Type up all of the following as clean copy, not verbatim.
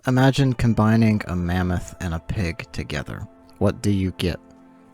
Imagine combining a mammoth and a pig together. What do you get?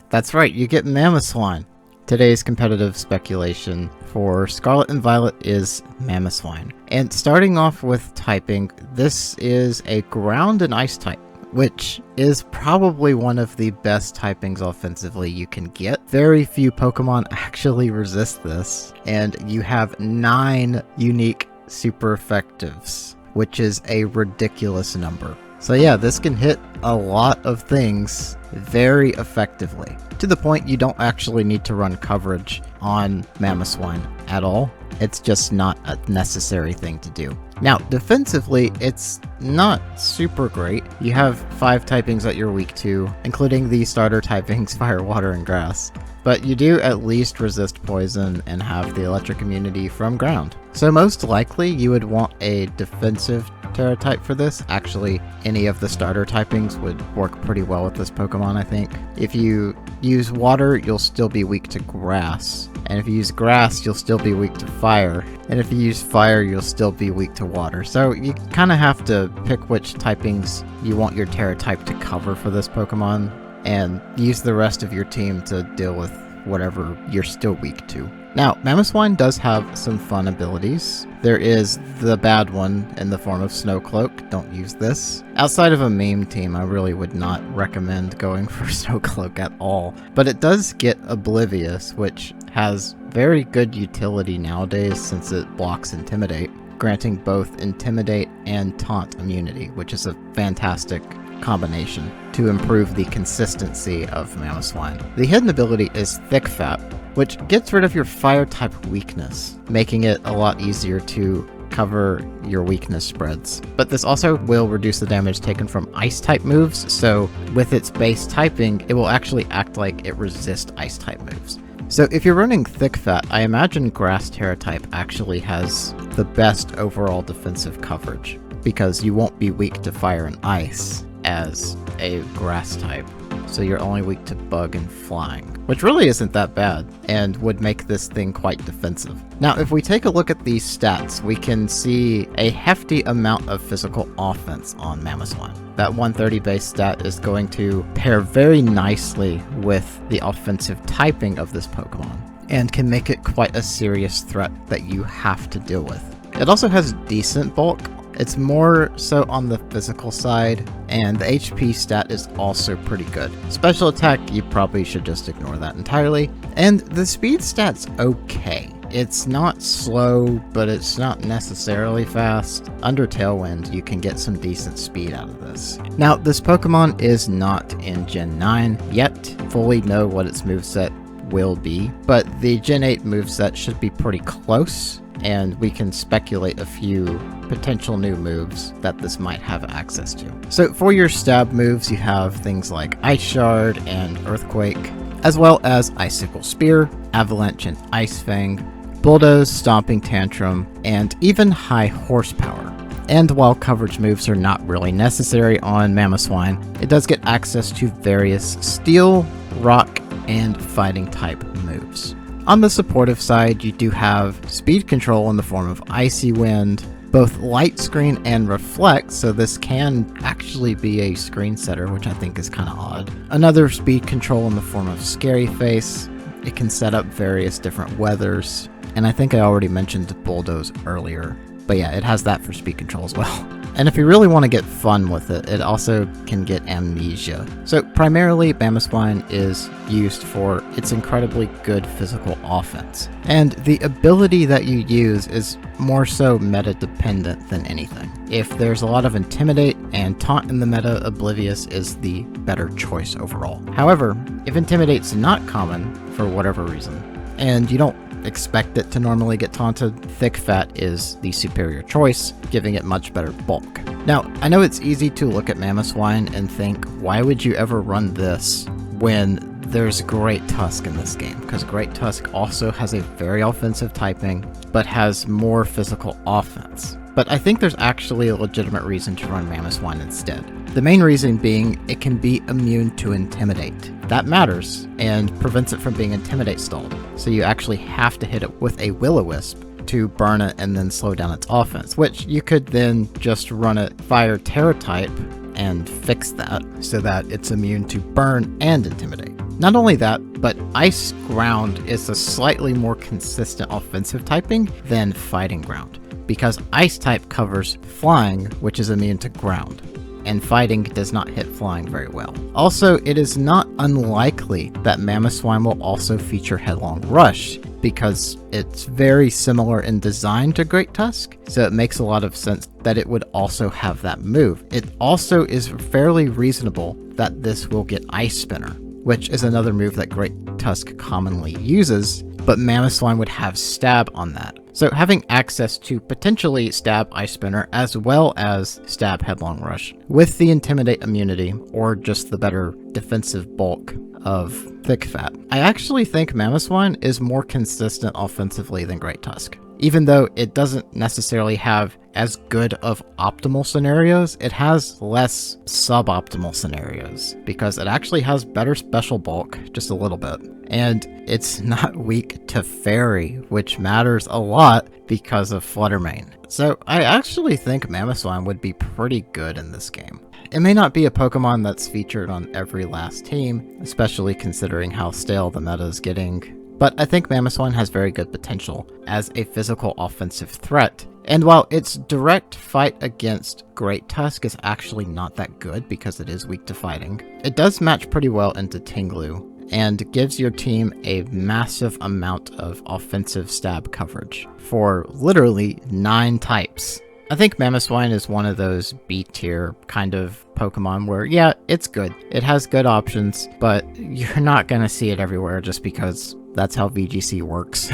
That's right, you get Mamoswine. Today's competitive speculation for Scarlet and Violet is Mamoswine. And starting off with typing, this is a ground and ice type, which is probably one of the best typings offensively you can get. Very few Pokemon actually resist this, and you have 9 unique super effectives, which is a ridiculous number. So yeah, this can hit a lot of things very effectively, to the point you don't actually need to run coverage on Mamoswine at all. It's just not a necessary thing to do. Now, defensively, it's not super great. You have 5 typings that you're weak to, including the starter typings Fire, Water, and Grass. But you do at least resist poison and have the electric immunity from ground. So most likely you would want a defensive Terra type for this. Actually, any of the starter typings would work pretty well with this Pokemon, I think. If you use water, you'll still be weak to grass. And if you use grass, you'll still be weak to fire. And if you use fire, you'll still be weak to water. So you kind of have to pick which typings you want your Terra type to cover for this Pokemon, and use the rest of your team to deal with whatever you're still weak to. Now, Mamoswine does have some fun abilities. There is the bad one in the form of Snowcloak. Don't use this. Outside of a meme team, I really would not recommend going for Snowcloak at all. But it does get Oblivious, which has very good utility nowadays since it blocks Intimidate, granting both Intimidate and Taunt immunity, which is a fantastic combination to improve the consistency of Mamoswine. The hidden ability is Thick Fat, which gets rid of your fire type weakness, making it a lot easier to cover your weakness spreads. But this also will reduce the damage taken from ice type moves, so with its base typing, it will actually act like it resists ice type moves. So if you're running Thick Fat, I imagine Grass Terra type actually has the best overall defensive coverage, because you won't be weak to fire and ice as a grass type, so you're only weak to bug and flying, which really isn't that bad and would make this thing quite defensive. Now, if we take a look at these stats, we can see a hefty amount of physical offense on Mamoswine. That 130 base stat is going to pair very nicely with the offensive typing of this Pokemon, and can make it quite a serious threat that you have to deal with. It also has decent bulk. It's more so on the physical side, and the HP stat is also pretty good. Special attack, you probably should just ignore that entirely. And the speed stat's okay. It's not slow, but it's not necessarily fast. Under Tailwind, you can get some decent speed out of this. Now, this Pokemon is not in Gen 9 yet. Fully know what its moveset will be, but the Gen 8 moveset should be pretty close, and we can speculate a few potential new moves that this might have access to. So for your stab moves, you have things like Ice Shard and Earthquake, as well as Icicle Spear, Avalanche and Ice Fang, Bulldoze, Stomping Tantrum, and even High Horsepower. And while coverage moves are not really necessary on Mamoswine, it does get access to various Steel, Rock, and Fighting type moves. On the supportive side, you do have speed control in the form of Icy Wind, both Light Screen and Reflect, so this can actually be a screen setter, which I think is kind of odd. Another speed control in the form of Scary Face. It can set up various different weathers, and I think I already mentioned Bulldoze earlier, but yeah, it has that for speed control as well. And if you really want to get fun with it, it also can get Amnesia. So primarily, Mamoswine is used for its incredibly good physical offense. And the ability that you use is more so meta dependent than anything. If there's a lot of Intimidate and Taunt in the meta, Oblivious is the better choice overall. However, if Intimidate's not common for whatever reason, and you don't expect it to normally get taunted, Thick Fat is the superior choice, giving it much better bulk. Now, I know it's easy to look at Mamoswine and think, why would you ever run this when there's Great Tusk in this game? Because Great Tusk also has a very offensive typing, but has more physical offense. But I think there's actually a legitimate reason to run Mamoswine instead. The main reason being it can be immune to Intimidate. That matters, and prevents it from being Intimidate stalled. So you actually have to hit it with a Will-O-Wisp to burn it and then slow down its offense, which you could then just run it Fire Terra type and fix that so that it's immune to burn and intimidate. Not only that, but Ice Ground is a slightly more consistent offensive typing than Fighting Ground, because Ice type covers flying, which is immune to ground, and fighting does not hit flying very well. Also, it is not unlikely that Mamoswine will also feature Headlong Rush, because it's very similar in design to Great Tusk, so it makes a lot of sense that it would also have that move. It also is fairly reasonable that this will get Ice Spinner, which is another move that Great Tusk commonly uses, but Mamoswine would have Stab on that. So having access to potentially Stab Ice Spinner as well as Stab Headlong Rush with the Intimidate immunity or just the better defensive bulk of Thick Fat. I actually think Mamoswine is more consistent offensively than Great Tusk. Even though it doesn't necessarily have as good of optimal scenarios, it has less suboptimal scenarios because it actually has better special bulk, just a little bit. And it's not weak to Fairy, which matters a lot because of Fluttermane. So I actually think Mamoswine would be pretty good in this game. It may not be a Pokemon that's featured on every last team, especially considering how stale the meta is getting, but I think Mamoswine has very good potential as a physical offensive threat. And while its direct fight against Great Tusk is actually not that good because it is weak to fighting, it does match pretty well into Tinglu and gives your team a massive amount of offensive stab coverage for literally 9 types. I think Mamoswine is one of those B tier kind of Pokemon where, yeah, it's good. It has good options, but you're not gonna see it everywhere just because that's how VGC works.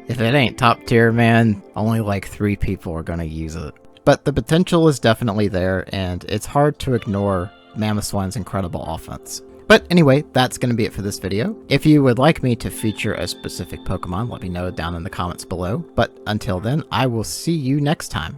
If it ain't top tier, man, only like 3 people are gonna use it. But the potential is definitely there, and it's hard to ignore Mamoswine's incredible offense. But anyway, that's going to be it for this video. If you would like me to feature a specific Pokemon, let me know down in the comments below. But until then, I will see you next time.